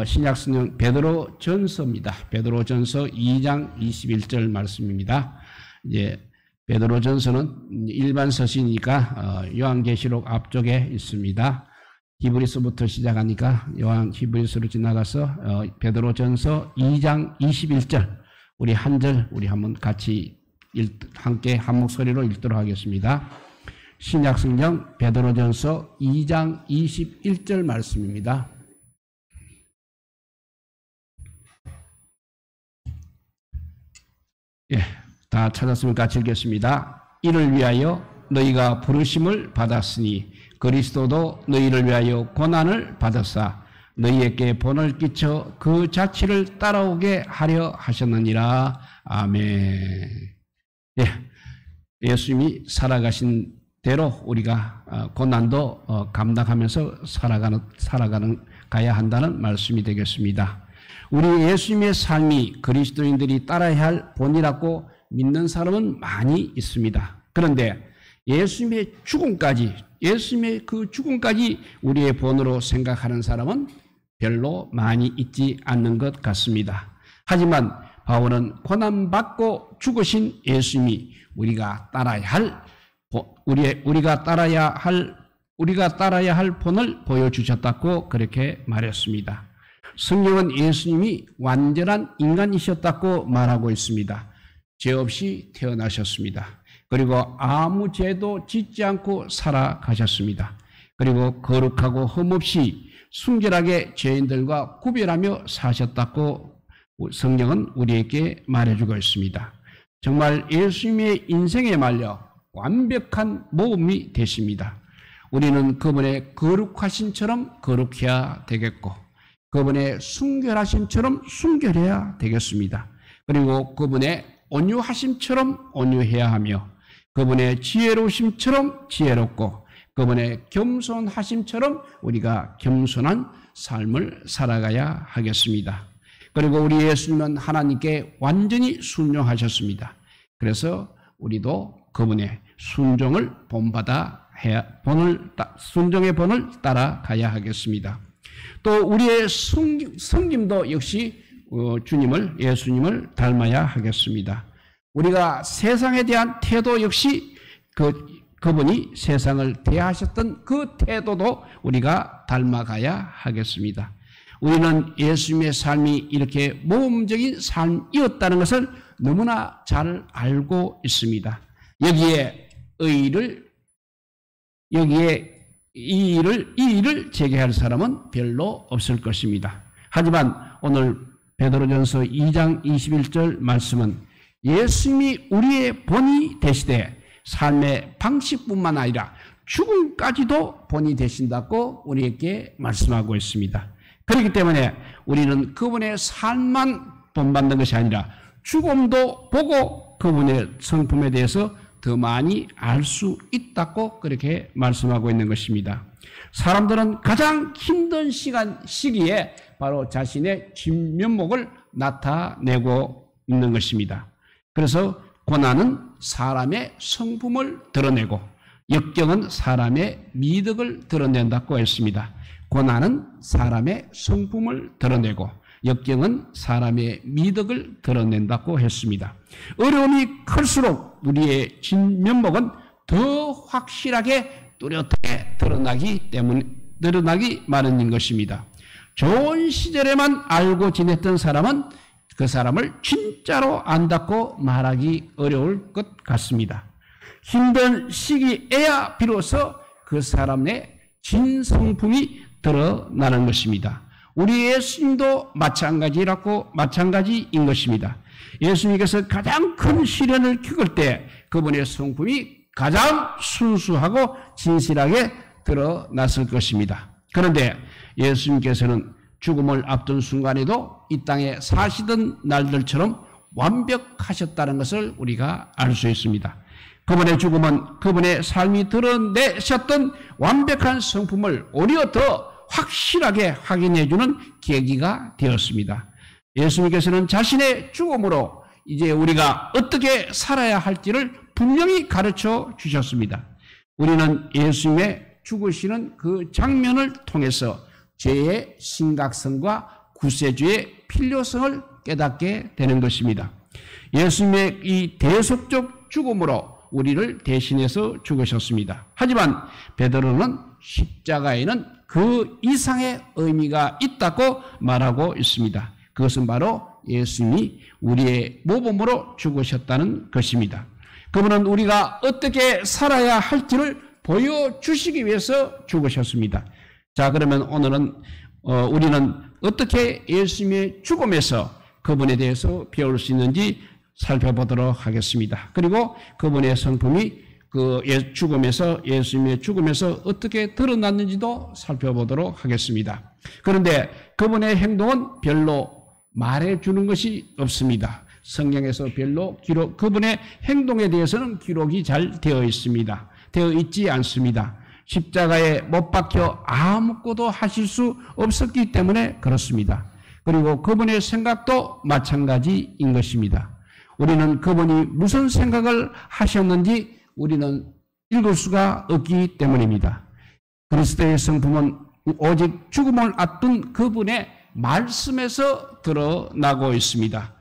신약성경 베드로전서입니다. 베드로전서 2장 21절 말씀입니다. 이제 베드로전서는 일반 서신이니까 요한계시록 앞쪽에 있습니다. 히브리서부터 시작하니까 히브리서로 지나가서 베드로전서 2장 21절 우리 한 절 우리 한번 같이 함께 한 목소리로 읽도록 하겠습니다. 신약성경 베드로전서 2장 21절 말씀입니다. 예, 다 찾았으면 같이 읽겠습니다. 이를 위하여 너희가 부르심을 받았으니 그리스도도 너희를 위하여 고난을 받았사 너희에게 본을 끼쳐 그 자취를 따라오게 하려 하셨느니라. 아멘. 예, 예수님이 살아가신 대로 우리가 고난도 감당하면서 가야 한다는 말씀이 되겠습니다. 우리 예수님의 삶이 그리스도인들이 따라야 할 본이라고 믿는 사람은 많이 있습니다. 그런데 예수님의 그 죽음까지 우리의 본으로 생각하는 사람은 별로 많이 있지 않는 것 같습니다. 하지만 바울은 고난받고 죽으신 예수님이 우리가 따라야 할 본을 보여주셨다고 그렇게 말했습니다. 성경은 예수님이 완전한 인간이셨다고 말하고 있습니다. 죄 없이 태어나셨습니다. 그리고 아무 죄도 짓지 않고 살아가셨습니다. 그리고 거룩하고 흠없이 순결하게 죄인들과 구별하며 사셨다고 성경은 우리에게 말해주고 있습니다. 정말 예수님의 인생에 말려 완벽한 모범이 되십니다. 우리는 그분의 거룩하심처럼 거룩해야 되겠고 그분의 순결하심처럼 순결해야 되겠습니다. 그리고 그분의 온유하심처럼 온유해야 하며 그분의 지혜로우심처럼 지혜롭고 그분의 겸손하심처럼 우리가 겸손한 삶을 살아가야 하겠습니다. 그리고 우리 예수님은 하나님께 완전히 순종하셨습니다. 그래서 우리도 그분의 순종의 본을 따라가야 하겠습니다. 또 우리의 섬김도 역시 예수님을 닮아야 하겠습니다. 우리가 세상에 대한 태도 역시 그분이 세상을 대하셨던 그 태도도 우리가 닮아가야 하겠습니다. 우리는 예수님의 삶이 이렇게 모범적인 삶이었다는 것을 너무나 잘 알고 있습니다. 여기에 이 일을 제기할 사람은 별로 없을 것입니다. 하지만 오늘 베드로전서 2장 21절 말씀은 예수님이 우리의 본이 되시되 삶의 방식뿐만 아니라 죽음까지도 본이 되신다고 우리에게 말씀하고 있습니다. 그렇기 때문에 우리는 그분의 삶만 본받는 것이 아니라 죽음도 보고 그분의 성품에 대해서 더 많이 알 수 있다고 그렇게 말씀하고 있는 것입니다. 사람들은 가장 힘든 시기에 바로 자신의 진면목을 나타내고 있는 것입니다. 그래서 고난은 사람의 성품을 드러내고 역경은 사람의 미덕을 드러낸다고 했습니다. 고난은 사람의 성품을 드러내고 역경은 사람의 미덕을 드러낸다고 했습니다. 어려움이 클수록 우리의 진면목은 더 확실하게 뚜렷하게 드러나기 마련인 것입니다. 좋은 시절에만 알고 지냈던 사람은 그 사람을 진짜로 안다고 말하기 어려울 것 같습니다. 힘든 시기에야 비로소 그 사람의 진성품이 드러나는 것입니다. 우리 예수님도 마찬가지인 것입니다. 예수님께서 가장 큰 시련을 겪을 때 그분의 성품이 가장 순수하고 진실하게 드러났을 것입니다. 그런데 예수님께서는 죽음을 앞둔 순간에도 이 땅에 사시던 날들처럼 완벽하셨다는 것을 우리가 알 수 있습니다. 그분의 죽음은 그분의 삶이 드러내셨던 완벽한 성품을 오히려 더 확실하게 확인해주는 계기가 되었습니다. 예수님께서는 자신의 죽음으로 이제 우리가 어떻게 살아야 할지를 분명히 가르쳐 주셨습니다. 우리는 예수님의 죽으시는 그 장면을 통해서 죄의 심각성과 구세주의 필요성을 깨닫게 되는 것입니다. 예수님의 이 대속적 죽음으로 우리를 대신해서 죽으셨습니다. 하지만 베드로는 십자가에는 그 이상의 의미가 있다고 말하고 있습니다. 그것은 바로 예수님이 우리의 모범으로 죽으셨다는 것입니다. 그분은 우리가 어떻게 살아야 할지를 보여주시기 위해서 죽으셨습니다. 자, 그러면 오늘은 우리는 어떻게 예수님의 죽음에서 그분에 대해서 배울 수 있는지 살펴보도록 하겠습니다. 그리고 그분의 성품이 예수님의 죽음에서 어떻게 드러났는지도 살펴보도록 하겠습니다. 그런데 그분의 행동은 별로 말해주는 것이 없습니다. 성경에서 별로 그분의 행동에 대해서는 기록이 잘 되어 있지 않습니다. 십자가에 못 박혀 아무것도 하실 수 없었기 때문에 그렇습니다. 그리고 그분의 생각도 마찬가지인 것입니다. 우리는 그분이 무슨 생각을 하셨는지 우리는 읽을 수가 없기 때문입니다. 그리스도의 성품은 오직 죽음을 앞둔 그분의 말씀에서 드러나고 있습니다.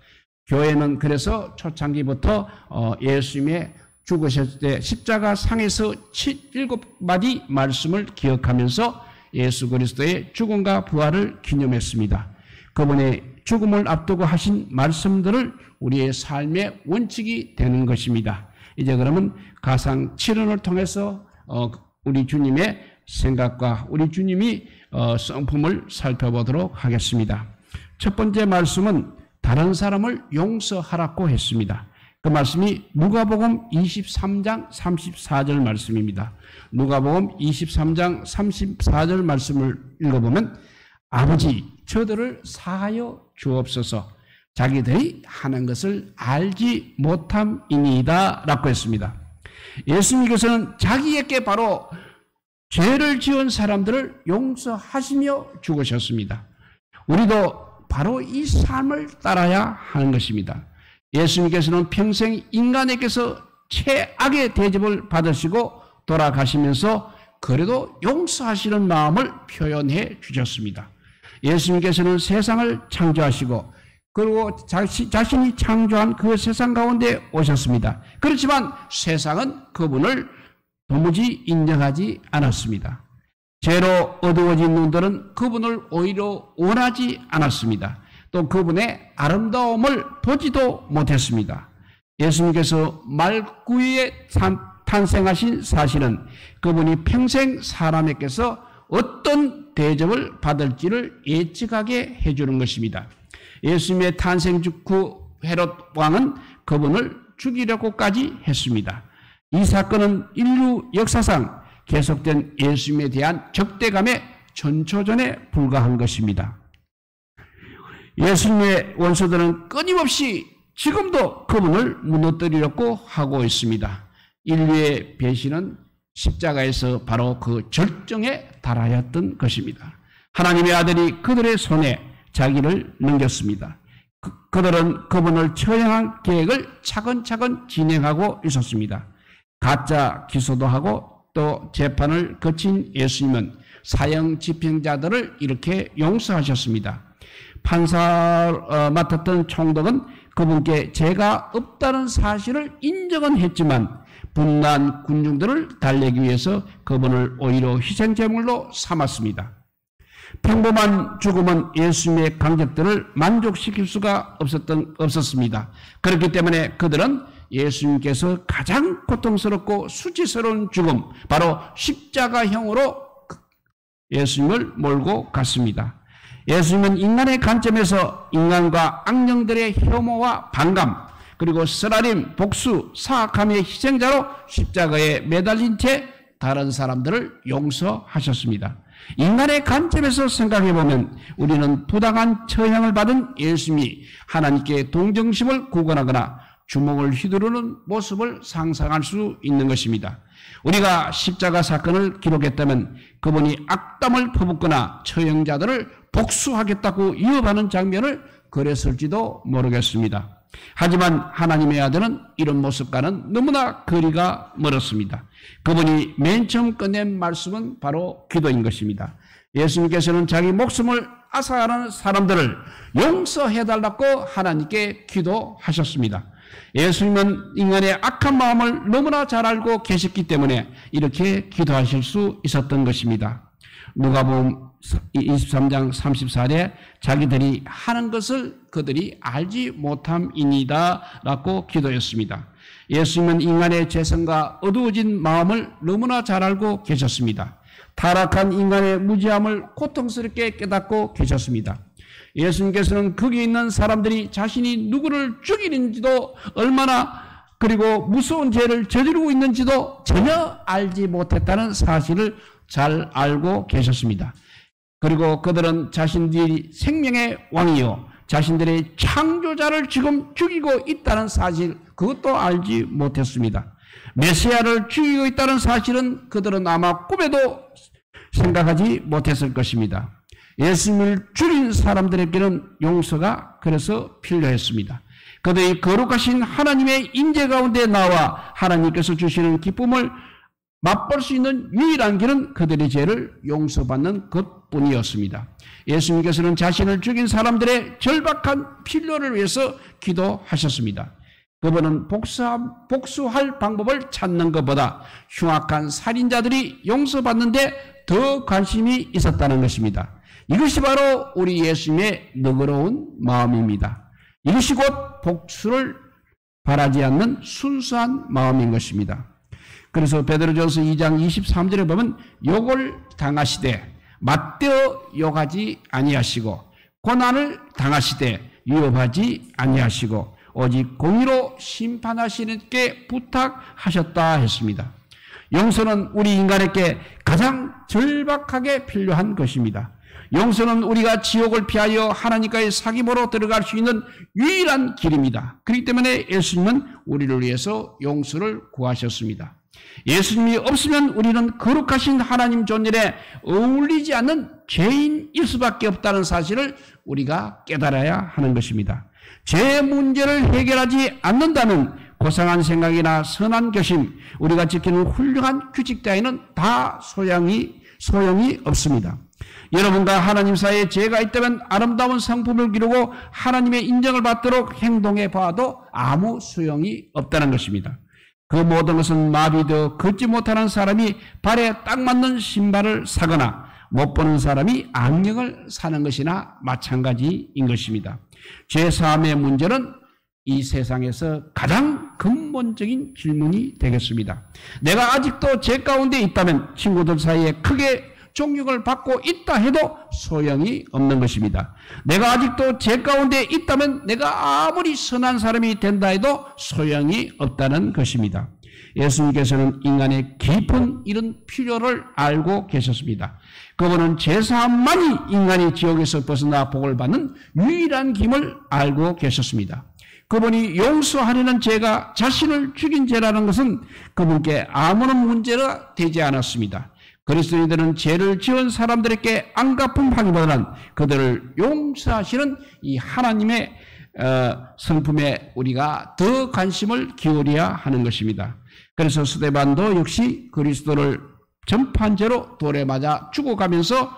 교회는 그래서 초창기부터 예수님의 죽으셨을 때 십자가 상에서 7마디 말씀을 기억하면서 예수 그리스도의 죽음과 부활을 기념했습니다. 그분의 죽음을 앞두고 하신 말씀들을 우리의 삶의 원칙이 되는 것입니다. 이제 그러면 가상 7원을 통해서 우리 주님의 생각과 우리 주님이 성품을 살펴보도록 하겠습니다. 첫 번째 말씀은 다른 사람을 용서하라고 했습니다. 그 말씀이 누가복음 23장 34절 말씀입니다. 누가복음 23장 34절 말씀을 읽어보면 아버지 저들을 사하여 주옵소서 자기들이 하는 것을 알지 못함이니이다 라고 했습니다. 예수님께서는 자기에게 바로 죄를 지은 사람들을 용서하시며 죽으셨습니다. 우리도 바로 이 삶을 따라야 하는 것입니다. 예수님께서는 평생 인간에게서 최악의 대접을 받으시고 돌아가시면서 그래도 용서하시는 마음을 표현해 주셨습니다. 예수님께서는 세상을 창조하시고 그리고 자신이 창조한 그 세상 가운데 오셨습니다. 그렇지만 세상은 그분을 도무지 인정하지 않았습니다. 죄로 어두워진 눈들은 그분을 오히려 원하지 않았습니다. 또 그분의 아름다움을 보지도 못했습니다. 예수님께서 말구이에 탄생하신 사실은 그분이 평생 사람에게서 어떤 대접을 받을지를 예측하게 해주는 것입니다. 예수님의 탄생 직후 헤롯 왕은 그분을 죽이려고까지 했습니다. 이 사건은 인류 역사상 계속된 예수님에 대한 적대감의 전초전에 불과한 것입니다. 예수님의 원수들은 끊임없이 지금도 그분을 무너뜨리려고 하고 있습니다. 인류의 배신은 십자가에서 바로 그 절정에 달하였던 것입니다. 하나님의 아들이 그들의 손에 자기를 넘겼습니다. 그들은 그분을 처형할 계획을 차근차근 진행하고 있었습니다. 가짜 기소도 하고 또 재판을 거친 예수님은 사형 집행자들을 이렇게 용서하셨습니다. 판사 맡았던 총독은 그분께 죄가 없다는 사실을 인정은 했지만 분노한 군중들을 달래기 위해서 그분을 오히려 희생제물로 삼았습니다. 평범한 죽음은 예수님의 강적들을 만족시킬 수가 없었습니다. 그렇기 때문에 그들은 예수님께서 가장 고통스럽고 수치스러운 죽음, 바로 십자가형으로 예수님을 몰고 갔습니다. 예수님은 인간의 관점에서 인간과 악령들의 혐오와 반감, 그리고 쓰라림, 복수, 사악함의 희생자로 십자가에 매달린 채 다른 사람들을 용서하셨습니다. 인간의 관점에서 생각해보면 우리는 부당한 처형을 받은 예수님이 하나님께 동정심을 구걸하거나 주먹을 휘두르는 모습을 상상할 수 있는 것입니다. 우리가 십자가 사건을 기록했다면 그분이 악담을 퍼붓거나 처형자들을 복수하겠다고 위협하는 장면을 그렸을지도 모르겠습니다. 하지만 하나님의 아들은 이런 모습과는 너무나 거리가 멀었습니다. 그분이 맨 처음 꺼낸 말씀은 바로 기도인 것입니다. 예수님께서는 자기 목숨을 앗아가는 사람들을 용서해달라고 하나님께 기도하셨습니다. 예수님은 인간의 악한 마음을 너무나 잘 알고 계셨기 때문에 이렇게 기도하실 수 있었던 것입니다. 누가복음 23장 34절에 자기들이 하는 것을 그들이 알지 못함이니이다 라고 기도했습니다. 예수님은 인간의 죄성과 어두워진 마음을 너무나 잘 알고 계셨습니다. 타락한 인간의 무지함을 고통스럽게 깨닫고 계셨습니다. 예수님께서는 거기 있는 사람들이 자신이 누구를 죽이는지도 얼마나 그리고 무서운 죄를 저지르고 있는지도 전혀 알지 못했다는 사실을 잘 알고 계셨습니다. 그리고 그들은 자신들이 생명의 왕이요 자신들의 창조자를 지금 죽이고 있다는 사실 그것도 알지 못했습니다. 메시아를 죽이고 있다는 사실은 그들은 아마 꿈에도 생각하지 못했을 것입니다. 예수님을 죽인 사람들에게는 용서가 그래서 필요했습니다. 그들이 거룩하신 하나님의 임재 가운데 나와 하나님께서 주시는 기쁨을 맛볼 수 있는 유일한 길은 그들의 죄를 용서받는 것뿐이었습니다. 예수님께서는 자신을 죽인 사람들의 절박한 필요를 위해서 기도하셨습니다. 그분은 복수할 방법을 찾는 것보다 흉악한 살인자들이 용서받는데 더 관심이 있었다는 것입니다. 이것이 바로 우리 예수님의 너그러운 마음입니다. 이것이 곧 복수를 바라지 않는 순수한 마음인 것입니다. 그래서 베드로전서 2장 23절에 보면 욕을 당하시되 맞대어 욕하지 아니하시고 고난을 당하시되 위협하지 아니하시고 오직 공의로 심판하시는께 부탁하셨다 했습니다. 용서는 우리 인간에게 가장 절박하게 필요한 것입니다. 용서는 우리가 지옥을 피하여 하나님과의 사귐으로 들어갈 수 있는 유일한 길입니다. 그렇기 때문에 예수님은 우리를 위해서 용서를 구하셨습니다. 예수님이 없으면 우리는 거룩하신 하나님 존재에 어울리지 않는 죄인일 수밖에 없다는 사실을 우리가 깨달아야 하는 것입니다. 죄 문제를 해결하지 않는다면 고상한 생각이나 선한 결심, 우리가 지키는 훌륭한 규칙 따위는 다 소용이 없습니다. 여러분과 하나님 사이에 죄가 있다면 아름다운 성품을 기르고 하나님의 인정을 받도록 행동해 봐도 아무 소용이 없다는 것입니다. 그 모든 것은 마비되어 걷지 못하는 사람이 발에 딱 맞는 신발을 사거나 못 보는 사람이 악령을 사는 것이나 마찬가지인 것입니다. 죄사함의 문제는 이 세상에서 가장 근본적인 질문이 되겠습니다. 내가 아직도 죄 가운데 있다면 친구들 사이에 크게 존경을 받고 있다 해도 소용이 없는 것입니다. 내가 아직도 죄 가운데 있다면 내가 아무리 선한 사람이 된다 해도 소용이 없다는 것입니다. 예수님께서는 인간의 깊은 이런 필요를 알고 계셨습니다. 그분은 죄사함만이 인간이 지옥에서 벗어나 복을 받는 유일한 길을 알고 계셨습니다. 그분이 용서하려는 죄가 자신을 죽인 죄라는 것은 그분께 아무런 문제가 되지 않았습니다. 그리스도인들은 죄를 지은 사람들에게 안갚음하기보다는 그들을 용서하시는 이 하나님의 성품에 우리가 더 관심을 기울여야 하는 것입니다. 그래서 스데반도 역시 그리스도를 전파한 죄로 돌에 맞아 죽어가면서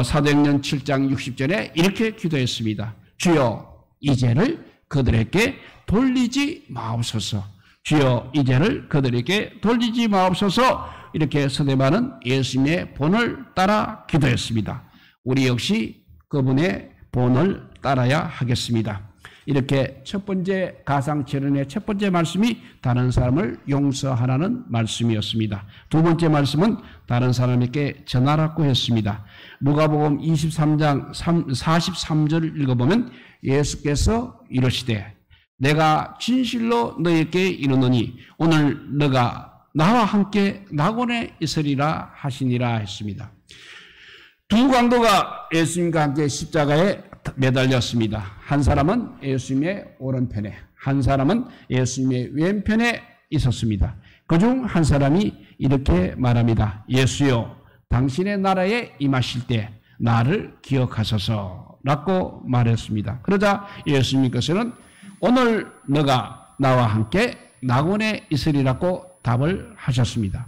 사도행전 7장 60절에 이렇게 기도했습니다. 주여 이 죄를 그들에게 돌리지 마옵소서. 주여 이 죄를 그들에게 돌리지 마옵소서. 이렇게 스데반은 예수님의 본을 따라 기도했습니다. 우리 역시 그분의 본을 따라야 하겠습니다. 이렇게 첫 번째 가상철연의 첫 번째 말씀이 다른 사람을 용서하라는 말씀이었습니다. 두 번째 말씀은 다른 사람에게 전하라고 했습니다. 누가복음 23장 43절 읽어보면 예수께서 이르시되 내가 진실로 너에게 이르노니 오늘 너가 나와 함께 낙원에 있으리라 하시니라 했습니다. 두 강도가 예수님과 함께 십자가에 매달렸습니다. 한 사람은 예수님의 오른편에, 한 사람은 예수님의 왼편에 있었습니다. 그중 한 사람이 이렇게 말합니다. 예수여, 당신의 나라에 임하실 때 나를 기억하소서 라고 말했습니다. 그러자 예수님께서는 오늘 너가 나와 함께 낙원에 있으리라고 답을 하셨습니다.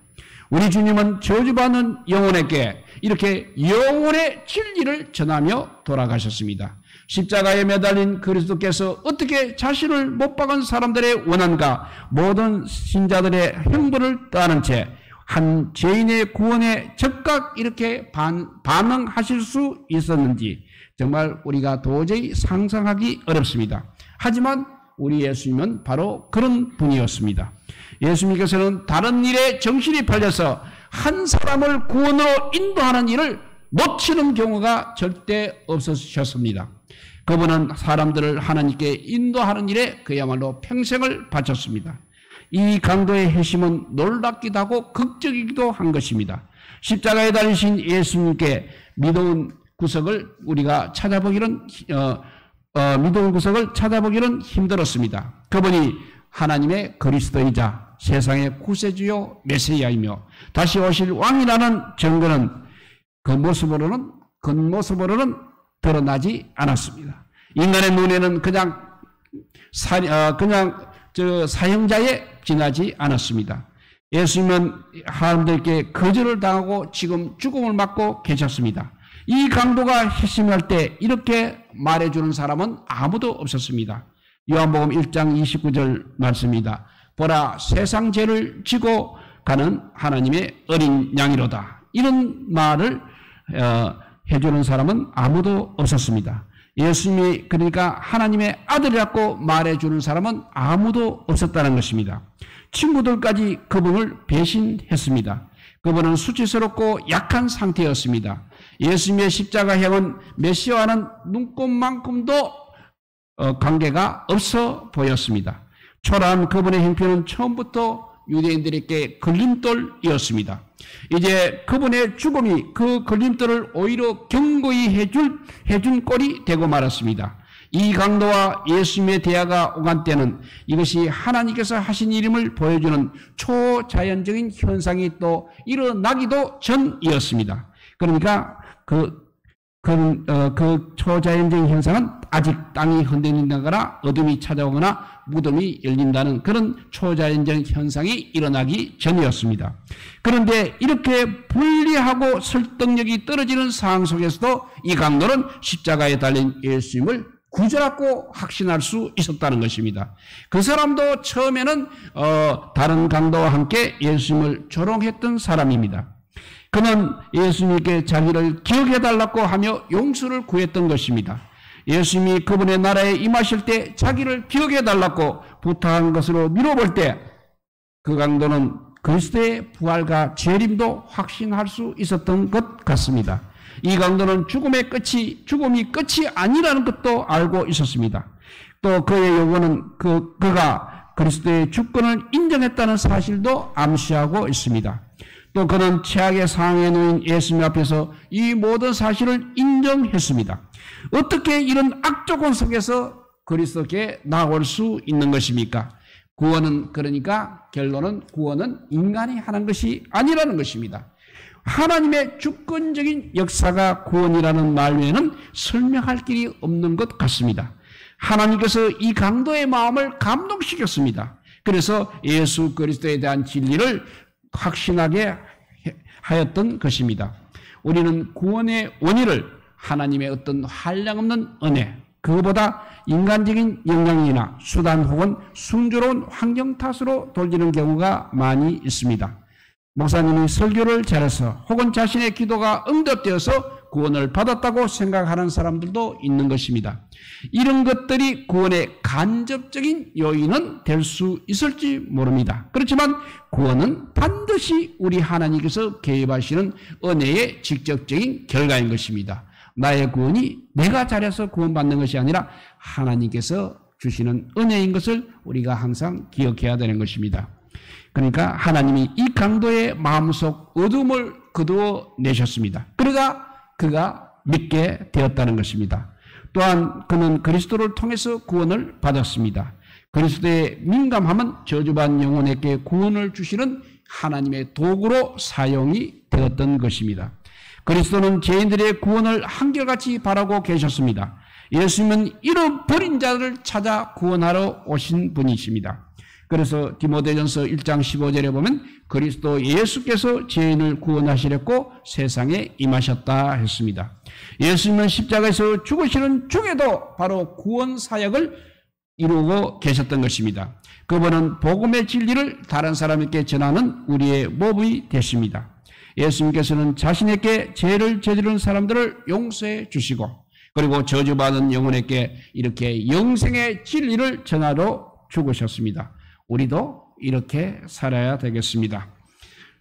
우리 주님은 저주받는 영혼에게 이렇게 영혼의 진리를 전하며 돌아가셨습니다. 십자가에 매달린 그리스도께서 어떻게 자신을 못 박은 사람들의 원한과 모든 신자들의 형벌을 떠안은 채 한 죄인의 구원에 즉각 이렇게 반응하실 수 있었는지 정말 우리가 도저히 상상하기 어렵습니다. 하지만 우리 예수님은 바로 그런 분이었습니다. 예수님께서는 다른 일에 정신이 팔려서 한 사람을 구원으로 인도하는 일을 놓치는 경우가 절대 없으셨습니다. 그분은 사람들을 하나님께 인도하는 일에 그야말로 평생을 바쳤습니다. 이 강도의 회심은 놀랍기도 하고 극적이기도 한 것입니다. 십자가에 달리신 예수님께 믿어온 구석을 우리가 찾아보기는 믿어온 구석을 찾아보기는 힘들었습니다. 그분이 하나님의 그리스도이자 세상의 구세주요 메시아이며 다시 오실 왕이라는 증거는 겉모습으로는 드러나지 않았습니다. 인간의 눈에는 그냥 사형자에 지나지 않았습니다. 예수님은 사람들께 거절을 당하고 지금 죽음을 맞고 계셨습니다. 이 강도가 회심할 때 이렇게 말해주는 사람은 아무도 없었습니다. 요한복음 1장 29절 말씀입니다. 보라, 세상 죄를 지고 가는 하나님의 어린 양이로다. 이런 말을 해주는 사람은 아무도 없었습니다. 예수님이 그러니까 하나님의 아들이라고 말해주는 사람은 아무도 없었다는 것입니다. 친구들까지 그분을 배신했습니다. 그분은 수치스럽고 약한 상태였습니다. 예수님의 십자가형은 메시아와는 눈꼽만큼도 관계가 없어 보였습니다. 초라한 그분의 형편은 처음부터 유대인들에게 걸림돌이었습니다. 이제 그분의 죽음이 그 걸림돌을 오히려 경고히 해준 꼴이 되고 말았습니다. 이 강도와 예수님의 대화가 오간 때는 이것이 하나님께서 하신 일임을 보여주는 초자연적인 현상이 또 일어나기도 전이었습니다. 그러니까 그 초자연적인 현상은 아직 땅이 흔들린다거나 어둠이 찾아오거나 무덤이 열린다는 그런 초자연적인 현상이 일어나기 전이었습니다. 그런데 이렇게 불리하고 설득력이 떨어지는 상황 속에서도 이 강도는 십자가에 달린 예수님을 구주라고 확신할 수 있었다는 것입니다. 그 사람도 처음에는 다른 강도와 함께 예수님을 조롱했던 사람입니다. 그는 예수님께 자기를 기억해달라고 하며 용서를 구했던 것입니다. 예수님이 그분의 나라에 임하실 때 자기를 기억해달라고 부탁한 것으로 미뤄볼 때 그 강도는 그리스도의 부활과 재림도 확신할 수 있었던 것 같습니다. 이 강도는 죽음이 끝이 아니라는 것도 알고 있었습니다. 또 그의 요구는 그가 그리스도의 주권을 인정했다는 사실도 암시하고 있습니다. 또 그는 최악의 상황에 놓인 예수님 앞에서 이 모든 사실을 인정했습니다. 어떻게 이런 악조건 속에서 그리스도께 나올 수 있는 것입니까? 그러니까 결론은 구원은 인간이 하는 것이 아니라는 것입니다. 하나님의 주권적인 역사가 구원이라는 말 외에는 설명할 길이 없는 것 같습니다. 하나님께서 이 강도의 마음을 감동시켰습니다. 그래서 예수 그리스도에 대한 진리를 확신하게 하였던 것입니다. 우리는 구원의 원인을 하나님의 어떤 한량없는 은혜, 그거보다 인간적인 영향이나 수단 혹은 순조로운 환경 탓으로 돌리는 경우가 많이 있습니다. 목사님이 설교를 잘해서 혹은 자신의 기도가 응답되어서 구원을 받았다고 생각하는 사람들도 있는 것입니다. 이런 것들이 구원의 간접적인 요인은 될 수 있을지 모릅니다. 그렇지만 구원은 반드시 우리 하나님께서 개입하시는 은혜의 직접적인 결과인 것입니다. 나의 구원이 내가 잘해서 구원받는 것이 아니라 하나님께서 주시는 은혜인 것을 우리가 항상 기억해야 되는 것입니다. 그러니까 하나님이 이 강도의 마음속 어둠을 거두어 내셨습니다. 그러다 그가 믿게 되었다는 것입니다. 또한 그는 그리스도를 통해서 구원을 받았습니다. 그리스도의 민감함은 저주받은 영혼에게 구원을 주시는 하나님의 도구로 사용이 되었던 것입니다. 그리스도는 죄인들의 구원을 한결같이 바라고 계셨습니다. 예수님은 잃어버린 자를 찾아 구원하러 오신 분이십니다. 그래서 디모데전서 1장 15절에 보면 그리스도 예수께서 죄인을 구원하시려고 세상에 임하셨다 했습니다. 예수님은 십자가에서 죽으시는 중에도 바로 구원 사역을 이루고 계셨던 것입니다. 그분은 복음의 진리를 다른 사람에게 전하는 우리의 모범이 되십니다. 예수님께서는 자신에게 죄를 저지른 사람들을 용서해 주시고 그리고 저주받은 영혼에게 이렇게 영생의 진리를 전하러 죽으셨습니다. 우리도 이렇게 살아야 되겠습니다.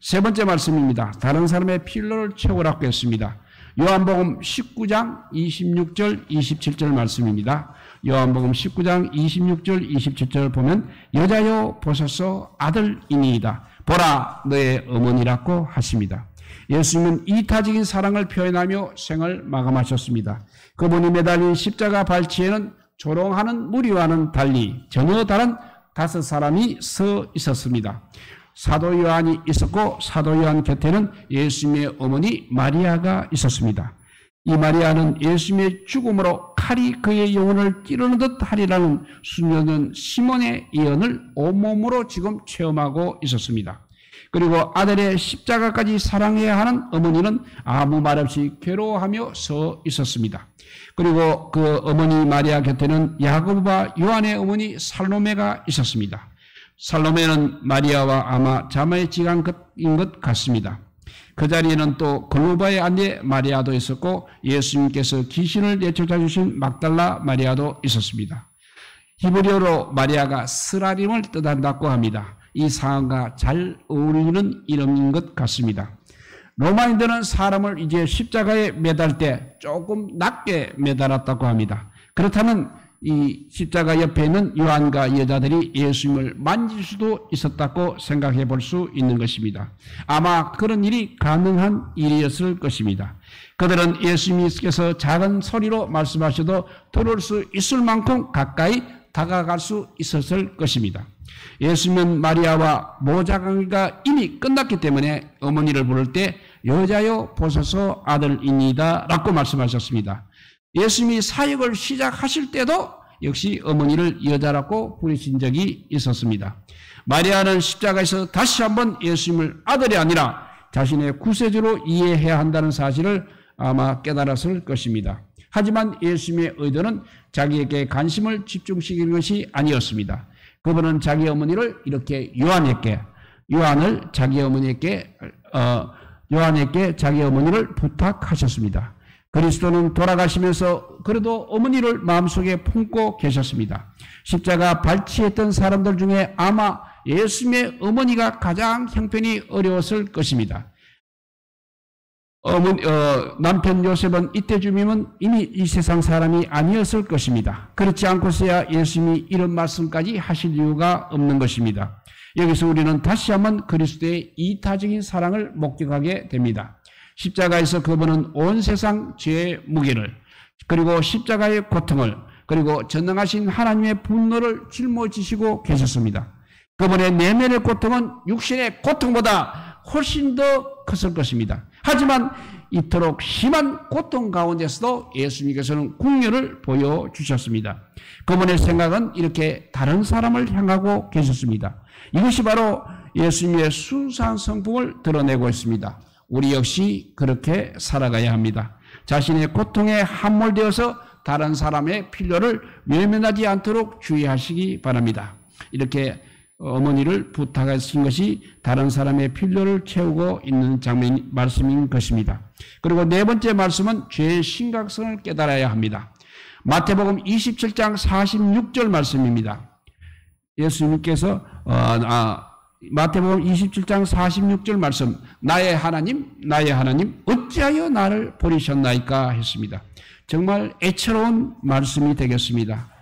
세 번째 말씀입니다. 다른 사람의 필요를 채우라고 했습니다. 요한복음 19장 26절 27절 말씀입니다. 요한복음 19장 26절 27절 보면 여자여 보소서 아들이니이다. 보라 너의 어머니라고 하십니다. 예수님은 이타적인 사랑을 표현하며 생을 마감하셨습니다. 그분이 매달린 십자가 발치에는 조롱하는 무리와는 달리 전혀 다른 5사람이 서 있었습니다. 사도 요한이 있었고 사도 요한 곁에는 예수님의 어머니 마리아가 있었습니다. 이 마리아는 예수님의 죽음으로 칼이 그의 영혼을 찌르는 듯 하리라는 수녀는 시몬의 예언을 온몸으로 지금 체험하고 있었습니다. 그리고 아들의 십자가까지 사랑해야 하는 어머니는 아무 말 없이 괴로워하며 서 있었습니다. 그리고 그 어머니 마리아 곁에는 야고보와 요한의 어머니 살로메가 있었습니다. 살로메는 마리아와 아마 자매의 지간인 것 같습니다. 그 자리에는 또 글로바의 아내 마리아도 있었고 예수님께서 귀신을 내쫓아 주신 막달라 마리아도 있었습니다. 히브리어로 마리아가 스라림을 뜻한다고 합니다. 이 상황과 잘 어울리는 이름인 것 같습니다. 로마인들은 사람을 이제 십자가에 매달 때 조금 낮게 매달았다고 합니다. 그렇다면 이 십자가 옆에 있는 요한과 여자들이 예수님을 만질 수도 있었다고 생각해 볼 수 있는 것입니다. 아마 그런 일이 가능한 일이었을 것입니다. 그들은 예수님께서 작은 소리로 말씀하셔도 들을 수 있을 만큼 가까이 다가갈 수 있었을 것입니다. 예수님은 마리아와 모자관계가 이미 끝났기 때문에 어머니를 부를 때 여자여 보소서 아들이니이다 라고 말씀하셨습니다. 예수님이 사역을 시작하실 때도 역시 어머니를 여자라고 부르신 적이 있었습니다. 마리아는 십자가에서 다시 한번 예수님을 아들이 아니라 자신의 구세주로 이해해야 한다는 사실을 아마 깨달았을 것입니다. 하지만 예수님의 의도는 자기에게 관심을 집중시키는 것이 아니었습니다. 그분은 자기 어머니를 이렇게 요한에게 자기 어머니를 부탁하셨습니다. 그리스도는 돌아가시면서 그래도 어머니를 마음속에 품고 계셨습니다. 십자가 발치했던 사람들 중에 아마 예수님의 어머니가 가장 형편이 어려웠을 것입니다. 남편 요셉은 이때쯤이면 이미 이 세상 사람이 아니었을 것입니다. 그렇지 않고서야 예수님이 이런 말씀까지 하실 이유가 없는 것입니다. 여기서 우리는 다시 한번 그리스도의 이타적인 사랑을 목격하게 됩니다. 십자가에서 그분은 온 세상 죄의 무게를 그리고 십자가의 고통을 그리고 전능하신 하나님의 분노를 짊어지시고 계셨습니다. 그분의 내면의 고통은 육신의 고통보다 훨씬 더 컸을 것입니다. 하지만 이토록 심한 고통 가운데서도 예수님께서는 긍휼을 보여주셨습니다. 그분의 생각은 이렇게 다른 사람을 향하고 계셨습니다. 이것이 바로 예수님의 순수한 성품을 드러내고 있습니다. 우리 역시 그렇게 살아가야 합니다. 자신의 고통에 함몰되어서 다른 사람의 필요를 외면하지 않도록 주의하시기 바랍니다. 이렇게 어머니를 부탁하신 것이 다른 사람의 필요를 채우고 있는 말씀인 것입니다. 그리고 네 번째 말씀은 죄의 심각성을 깨달아야 합니다. 마태복음 27장 46절 말씀입니다. 예수님께서 마태복음 27장 46절 말씀 나의 하나님 어찌하여 나를 버리셨나이까 했습니다. 정말 애처로운 말씀이 되겠습니다.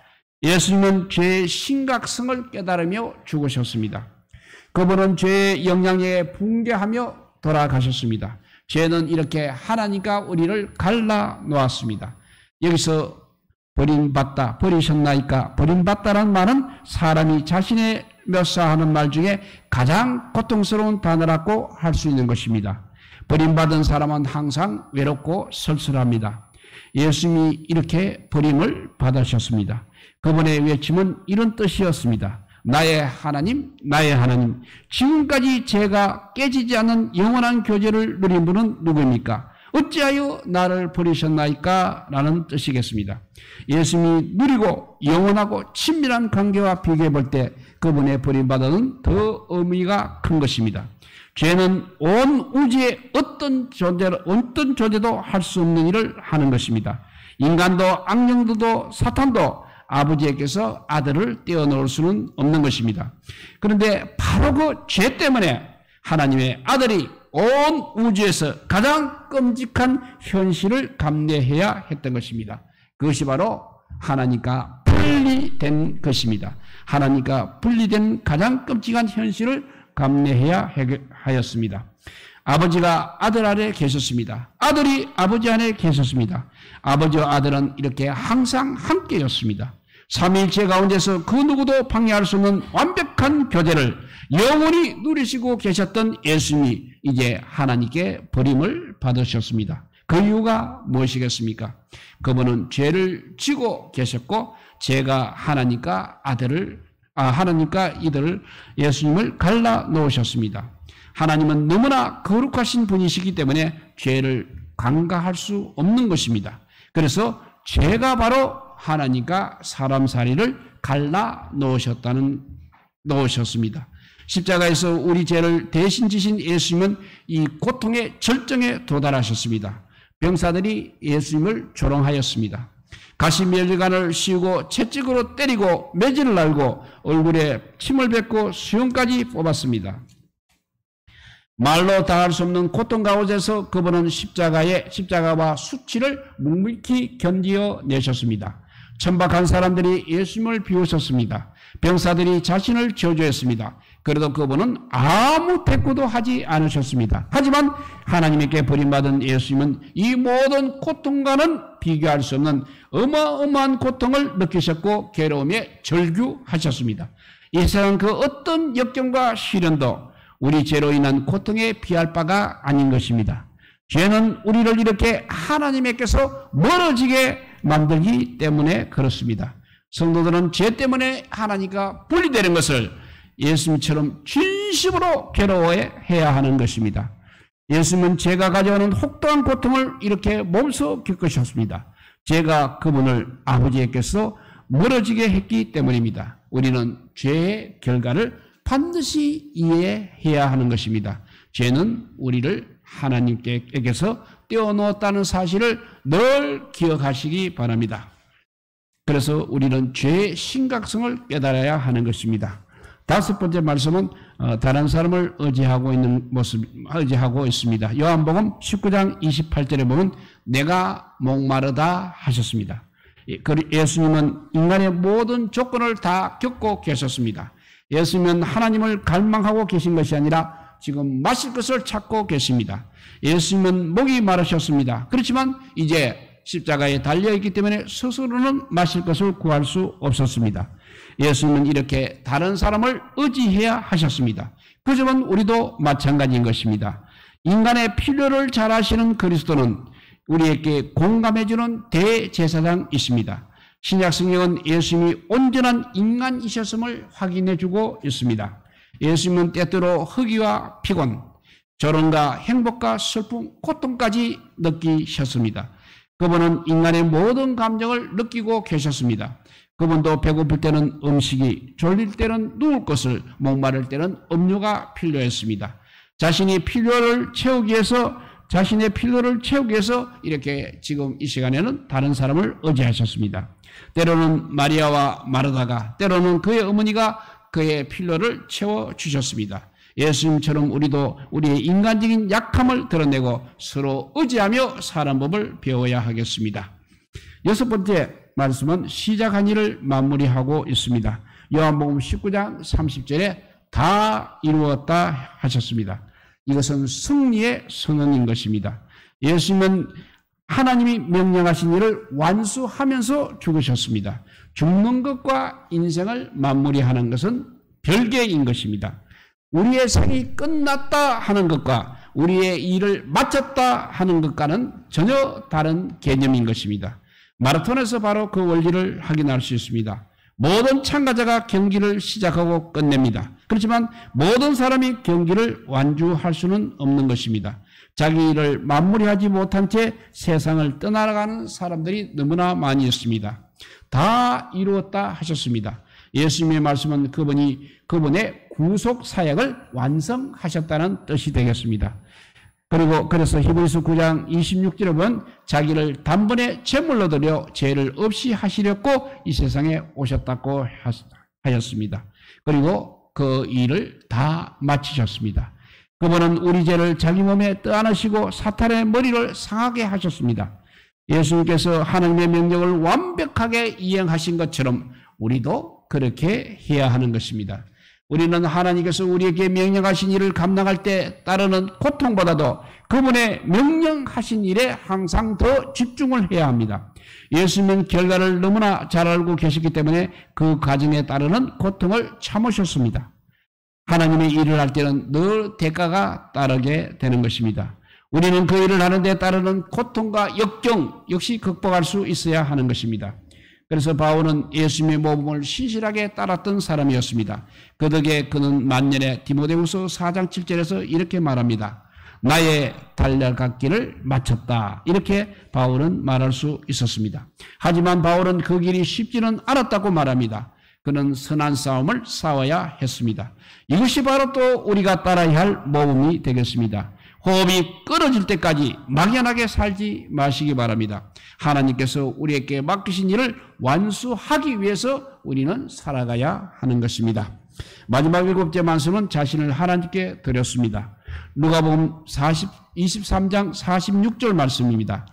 예수님은 죄의 심각성을 깨달으며 죽으셨습니다. 그분은 죄의 영향에 붕괴하며 돌아가셨습니다. 죄는 이렇게 하나님과 우리를 갈라 놓았습니다. 여기서 버림받다, 버리셨나이까, 버림받다라는 말은 사람이 자신의 묘사하는 말 중에 가장 고통스러운 단어라고 할 수 있는 것입니다. 버림받은 사람은 항상 외롭고 쓸쓸합니다. 예수님이 이렇게 버림을 받으셨습니다. 그분의 외침은 이런 뜻이었습니다. 나의 하나님, 나의 하나님. 지금까지 제가 깨지지 않는 영원한 교제를 누린 분은 누구입니까? 어찌하여 나를 버리셨나이까? 라는 뜻이겠습니다. 예수님이 누리고 영원하고 친밀한 관계와 비교해 볼 때 그분의 버림받아는 더 의미가 큰 것입니다. 죄는 온 우주의 어떤 존재도 할 수 없는 일을 하는 것입니다. 인간도 악령도 사탄도 아버지에게서 아들을 떼어놓을 수는 없는 것입니다. 그런데 바로 그 죄 때문에 하나님의 아들이 온 우주에서 가장 끔찍한 현실을 감내해야 했던 것입니다. 그것이 바로 하나님과 분리된 것입니다. 하나님과 분리된 가장 끔찍한 현실을 감내해야 하였습니다. 아버지가 아들 안에 계셨습니다. 아들이 아버지 안에 계셨습니다. 아버지와 아들은 이렇게 항상 함께였습니다. 삼위일체 가운데서 그 누구도 방해할 수 없는 완벽한 교제를 영원히 누리시고 계셨던 예수님이 이제 하나님께 버림을 받으셨습니다. 그 이유가 무엇이겠습니까? 그분은 죄를 지고 계셨고 죄가 하나님과 이들을 예수님을 갈라 놓으셨습니다. 하나님은 너무나 거룩하신 분이시기 때문에 죄를 간과할 수 없는 것입니다. 그래서 죄가 바로 하나님과 사람 사이를 갈라 놓으셨습니다. 십자가에서 우리 죄를 대신 지신 예수님은 이 고통의 절정에 도달하셨습니다. 병사들이 예수님을 조롱하였습니다. 가시면류관을 씌우고 채찍으로 때리고 매질을 날고 얼굴에 침을 뱉고 수염까지 뽑았습니다. 말로 다할 수 없는 고통 가운데서 그분은 십자가와 수치를 묵묵히 견디어 내셨습니다. 천박한 사람들이 예수님을 비웃었습니다. 병사들이 자신을 저주했습니다. 그래도 그분은 아무 대꾸도 하지 않으셨습니다. 하지만 하나님께 버림받은 예수님은 이 모든 고통과는 비교할 수 없는 어마어마한 고통을 느끼셨고 괴로움에 절규하셨습니다. 이 세상 그 어떤 역경과 시련도 우리 죄로 인한 고통에 비할 바가 아닌 것입니다. 죄는 우리를 이렇게 하나님께서 멀어지게 만들기 때문에 그렇습니다. 성도들은 죄 때문에 하나님과 분리되는 것을 예수님처럼 진심으로 괴로워해야 하는 것입니다. 예수님은 죄가 가져오는 혹독한 고통을 이렇게 몸소 겪으셨습니다. 죄가 그분을 아버지에게서 멀어지게 했기 때문입니다. 우리는 죄의 결과를 반드시 이해해야 하는 것입니다. 죄는 우리를 하나님께서 떼어놓았다는 사실을 늘 기억하시기 바랍니다. 그래서 우리는 죄의 심각성을 깨달아야 하는 것입니다. 다섯 번째 말씀은 다른 사람을 의지하고 있습니다. 요한복음 19장 28절에 보면 내가 목마르다 하셨습니다. 예수님은 인간의 모든 조건을 다 겪고 계셨습니다. 예수님은 하나님을 갈망하고 계신 것이 아니라 지금 마실 것을 찾고 계십니다. 예수님은 목이 마르셨습니다. 그렇지만 이제 십자가에 달려있기 때문에 스스로는 마실 것을 구할 수 없었습니다. 예수님은 이렇게 다른 사람을 의지해야 하셨습니다. 그지만 우리도 마찬가지인 것입니다. 인간의 필요를 잘 아시는 그리스도는 우리에게 공감해주는 대제사장이십니다. 신약 성경은 예수님이 온전한 인간이셨음을 확인해주고 있습니다. 예수님은 때때로 허기와 피곤, 절언과 행복과 슬픔, 고통까지 느끼셨습니다. 그분은 인간의 모든 감정을 느끼고 계셨습니다. 그분도 배고플 때는 음식이, 졸릴 때는 누울 것을, 목마를 때는 음료가 필요했습니다. 자신의 필요를 채우기 위해서 이렇게 지금 이 시간에는 다른 사람을 의지하셨습니다. 때로는 마리아와 마르다가, 때로는 그의 어머니가 그의 필요를 채워주셨습니다. 예수님처럼 우리도 우리의 인간적인 약함을 드러내고 서로 의지하며 사는 법을 배워야 하겠습니다. 여섯 번째 말씀은 시작한 일을 마무리하고 있습니다. 요한복음 19장 30절에 다 이루었다 하셨습니다. 이것은 승리의 선언인 것입니다. 예수님은 하나님이 명령하신 일을 완수하면서 죽으셨습니다. 죽는 것과 인생을 마무리하는 것은 별개인 것입니다. 우리의 생이 끝났다 하는 것과 우리의 일을 마쳤다 하는 것과는 전혀 다른 개념인 것입니다. 마라톤에서 바로 그 원리를 확인할 수 있습니다. 모든 참가자가 경기를 시작하고 끝냅니다. 그렇지만 모든 사람이 경기를 완주할 수는 없는 것입니다. 자기 일을 마무리하지 못한 채 세상을 떠나가는 사람들이 너무나 많이 있습니다. 다 이루었다 하셨습니다. 예수님의 말씀은 그분의 구속 사역을 완성하셨다는 뜻이 되겠습니다. 그래서 히브리서 9장 26절에 보면 자기를 단번에 제물로 드려 죄를 없이 하시려고 이 세상에 오셨다고 하였습니다. 그리고 그 일을 다 마치셨습니다. 그분은 우리 죄를 자기 몸에 떠안으시고 사탄의 머리를 상하게 하셨습니다. 예수님께서 하나님의 명령을 완벽하게 이행하신 것처럼 우리도 그렇게 해야 하는 것입니다. 우리는 하나님께서 우리에게 명령하신 일을 감당할 때 따르는 고통보다도 그분의 명령하신 일에 항상 더 집중을 해야 합니다. 예수님은 결과를 너무나 잘 알고 계시기 때문에 그 과정에 따르는 고통을 참으셨습니다. 하나님의 일을 할 때는 늘 대가가 따르게 되는 것입니다. 우리는 그 일을 하는 데 따르는 고통과 역경 역시 극복할 수 있어야 하는 것입니다. 그래서 바울은 예수님의 모범을 신실하게 따랐던 사람이었습니다. 그 덕에 그는 만년에 디모데후서 4장 7절에서 이렇게 말합니다. 나의 달려갔기를 마쳤다. 이렇게 바울은 말할 수 있었습니다. 하지만 바울은 그 길이 쉽지는 않았다고 말합니다. 그는 선한 싸움을 싸워야 했습니다. 이것이 바로 또 우리가 따라야 할 모범이 되겠습니다. 호흡이 끊어질 때까지 막연하게 살지 마시기 바랍니다. 하나님께서 우리에게 맡기신 일을 완수하기 위해서 우리는 살아가야 하는 것입니다. 마지막 7째 말씀은 자신을 하나님께 드렸습니다. 누가복음 23장 46절 말씀입니다.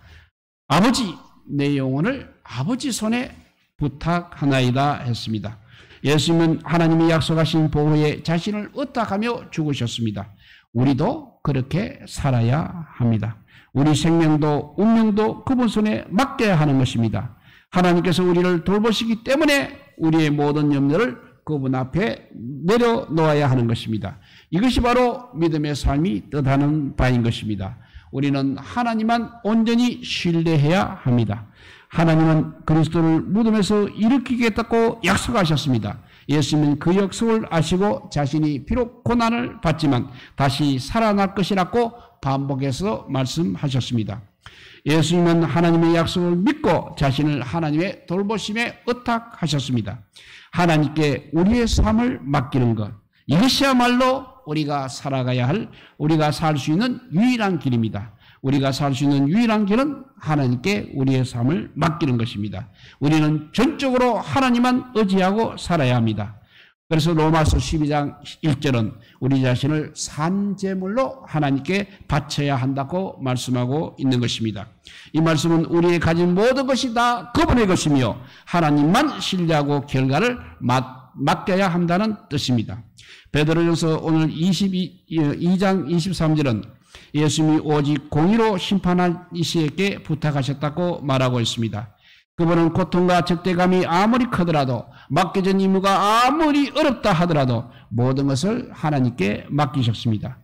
아버지, 내 영혼을 아버지 손에 부탁하나이다 했습니다. 예수님은 하나님이 약속하신 보호에 자신을 의탁하며 죽으셨습니다. 우리도 그렇게 살아야 합니다. 우리 생명도 운명도 그분 손에 맡겨야 하는 것입니다. 하나님께서 우리를 돌보시기 때문에 우리의 모든 염려를 그분 앞에 내려놓아야 하는 것입니다. 이것이 바로 믿음의 삶이 뜻하는 바인 것입니다. 우리는 하나님만 온전히 신뢰해야 합니다. 하나님은 그리스도를 무덤에서 일으키겠다고 약속하셨습니다. 예수님은 그 약속을 아시고 자신이 비록 고난을 받지만 다시 살아날 것이라고 반복해서 말씀하셨습니다. 예수님은 하나님의 약속을 믿고 자신을 하나님의 돌보심에 의탁하셨습니다. 하나님께 우리의 삶을 맡기는 것, 이것이야말로 우리가 살아가야 할, 우리가 살 수 있는 유일한 길입니다. 우리가 살 수 있는 유일한 길은 하나님께 우리의 삶을 맡기는 것입니다. 우리는 전적으로 하나님만 의지하고 살아야 합니다. 그래서 로마서 12장 1절은 우리 자신을 산제물로 하나님께 바쳐야 한다고 말씀하고 있는 것입니다. 이 말씀은 우리의 가진 모든 것이 다 그분의 것이며 하나님만 신뢰하고 결과를 맡겨야 한다는 뜻입니다. 베드로전서 오늘 2장 23절은 예수님이 오직 공의로 심판한 이씨에게 부탁하셨다고 말하고 있습니다. 그분은 고통과 적대감이 아무리 크더라도 맡겨진 임무가 아무리 어렵다 하더라도 모든 것을 하나님께 맡기셨습니다.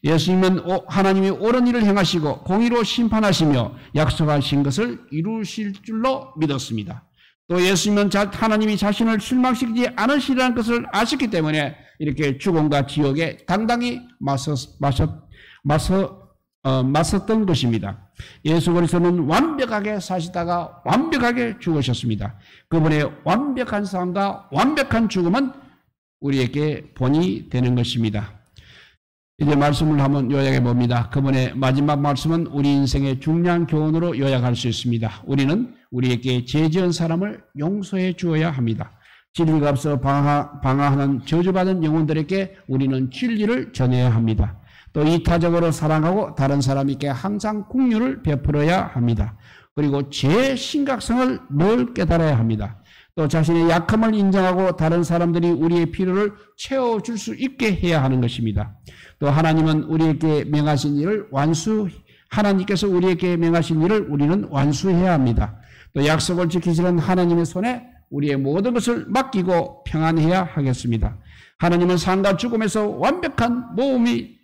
예수님은 하나님이 옳은 일을 행하시고 공의로 심판하시며 약속하신 것을 이루실 줄로 믿었습니다. 또 예수님은 하나님이 자신을 실망시키지 않으시라는 것을 아셨기 때문에 이렇게 죽음과 지옥에 당당히 맞섰던 것입니다. 예수 그리스도는 완벽하게 사시다가 완벽하게 죽으셨습니다. 그분의 완벽한 삶과 완벽한 죽음은 우리에게 본이 되는 것입니다. 이제 말씀을 한번 요약해 봅니다. 그분의 마지막 말씀은 우리 인생의 중요한 교훈으로 요약할 수 있습니다. 우리는 우리에게 죄 지은 사람을 용서해 주어야 합니다. 진리가 앞서 방황하는 저주받은 영혼들에게 우리는 진리를 전해야 합니다. 또 이타적으로 사랑하고 다른 사람에게 항상 긍휼을 베풀어야 합니다. 그리고 죄의 심각성을 늘 깨달아야 합니다. 또 자신의 약함을 인정하고 다른 사람들이 우리의 필요를 채워줄 수 있게 해야 하는 것입니다. 또 하나님은 우리에게 명하신 일을 하나님께서 우리에게 명하신 일을 우리는 완수해야 합니다. 또 약속을 지키시는 하나님의 손에 우리의 모든 것을 맡기고 평안해야 하겠습니다. 하나님은 삶과 죽음에서 완벽한 모험이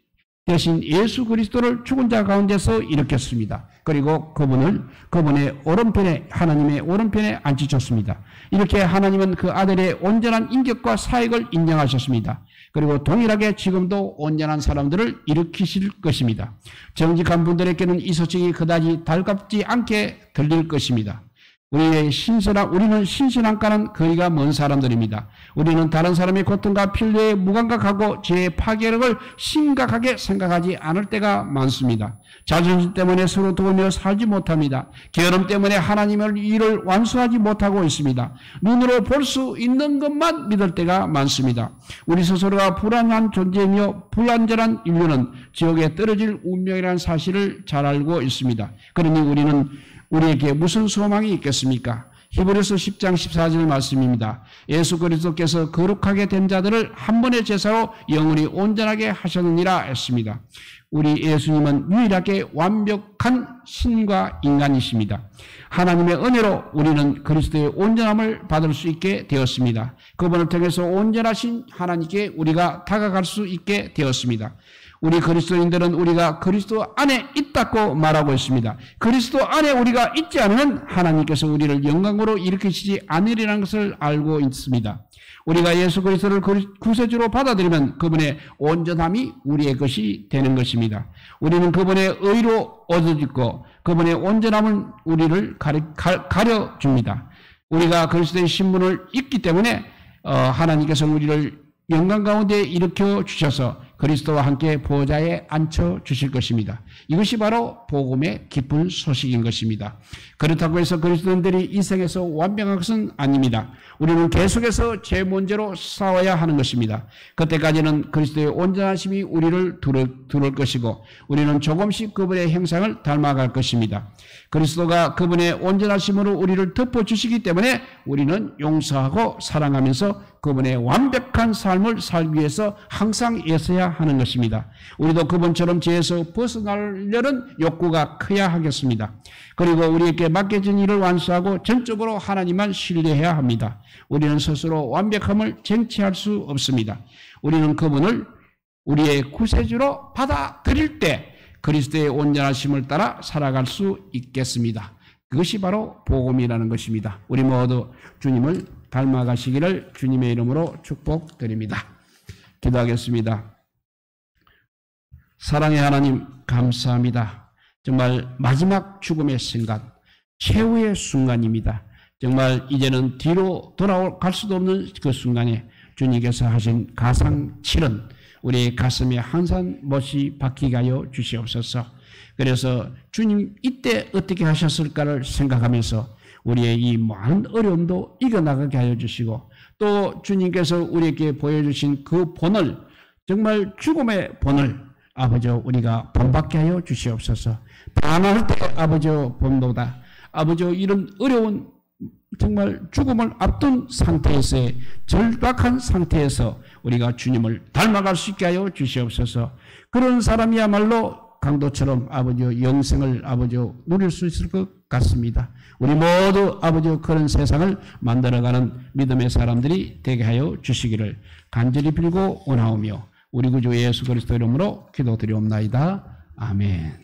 대신 예수 그리스도를 죽은 자 가운데서 일으켰습니다. 그리고 그분의 오른편에, 하나님의 오른편에 앉히셨습니다. 이렇게 하나님은 그 아들의 온전한 인격과 사역을 인정하셨습니다. 그리고 동일하게 지금도 온전한 사람들을 일으키실 것입니다. 정직한 분들에게는 이 소식이 그다지 달갑지 않게 들릴 것입니다. 우리는 신선함과는 거리가 먼 사람들입니다. 우리는 다른 사람의 고통과 필요에 무감각하고 죄의 파괴력을 심각하게 생각하지 않을 때가 많습니다. 자존심 때문에 서로 도우며 살지 못합니다. 게으름 때문에 하나님의 일을 완수하지 못하고 있습니다. 눈으로 볼 수 있는 것만 믿을 때가 많습니다. 우리 스스로가 불안한 존재이며 불완전한 인류는 지옥에 떨어질 운명이라는 사실을 잘 알고 있습니다. 그러니 우리에게 무슨 소망이 있겠습니까? 히브리서 10장 14절 말씀입니다. 예수 그리스도께서 거룩하게 된 자들을 한 번의 제사로 영원히 온전하게 하셨느니라 했습니다. 우리 예수님은 유일하게 완벽한 신과 인간이십니다. 하나님의 은혜로 우리는 그리스도의 온전함을 받을 수 있게 되었습니다. 그분을 통해서 온전하신 하나님께 우리가 다가갈 수 있게 되었습니다. 우리 그리스도인들은 우리가 그리스도 안에 있다고 말하고 있습니다. 그리스도 안에 우리가 있지 않으면 하나님께서 우리를 영광으로 일으키시지 않으리라는 것을 알고 있습니다. 우리가 예수 그리스도를 구세주로 받아들이면 그분의 온전함이 우리의 것이 되는 것입니다. 우리는 그분의 의로 얻어짓고 그분의 온전함은 우리를 가려줍니다. 우리가 그리스도의 신분을 입기 때문에 하나님께서 우리를 영광 가운데 일으켜 주셔서 그리스도와 함께 보좌에 앉혀 주실 것입니다. 이것이 바로 복음의 기쁜 소식인 것입니다. 그렇다고 해서 그리스도인들이 이 생에서 완벽한 것은 아닙니다. 우리는 계속해서 제 문제로 싸워야 하는 것입니다. 그때까지는 그리스도의 온전하심이 우리를 두를 것이고 우리는 조금씩 그분의 형상을 닮아갈 것입니다. 그리스도가 그분의 온전하심으로 우리를 덮어주시기 때문에 우리는 용서하고 사랑하면서 그분의 완벽한 삶을 살기 위해서 항상 애써야 하는 것입니다. 우리도 그분처럼 죄에서 벗어나려는 욕구가 커야 하겠습니다. 그리고 우리에게 맡겨진 일을 완수하고 전적으로 하나님만 신뢰해야 합니다. 우리는 스스로 완벽함을 쟁취할 수 없습니다. 우리는 그분을 우리의 구세주로 받아들일 때 그리스도의 온전하심을 따라 살아갈 수 있겠습니다. 그것이 바로 복음이라는 것입니다. 우리 모두 주님을 닮아가시기를 주님의 이름으로 축복드립니다. 기도하겠습니다. 사랑의 하나님 감사합니다. 정말 마지막 죽음의 순간, 최후의 순간입니다. 정말 이제는 뒤로 돌아갈 수도 없는 그 순간에 주님께서 하신 가상칠은 우리의 가슴에 항상 못이 박히게 하여 주시옵소서. 그래서 주님 이때 어떻게 하셨을까를 생각하면서 우리의 이 많은 어려움도 이겨나가게 하여 주시고 또 주님께서 우리에게 보여주신 그 본을 정말 죽음의 본을 아버지 우리가 본받게 하여 주시옵소서. 반할 때 아버지 본보다 아버지 이런 어려운 정말 죽음을 앞둔 상태에서의 절박한 상태에서 우리가 주님을 닮아갈 수 있게 하여 주시옵소서. 그런 사람이야말로 강도처럼 아버지 영생을 아버지 누릴 수 있을 것 같습니다. 우리 모두 아버지 그런 세상을 만들어가는 믿음의 사람들이 되게 하여 주시기를 간절히 빌고 원하오며 우리 구주 예수 그리스도 이름으로 기도드리옵나이다. 아멘.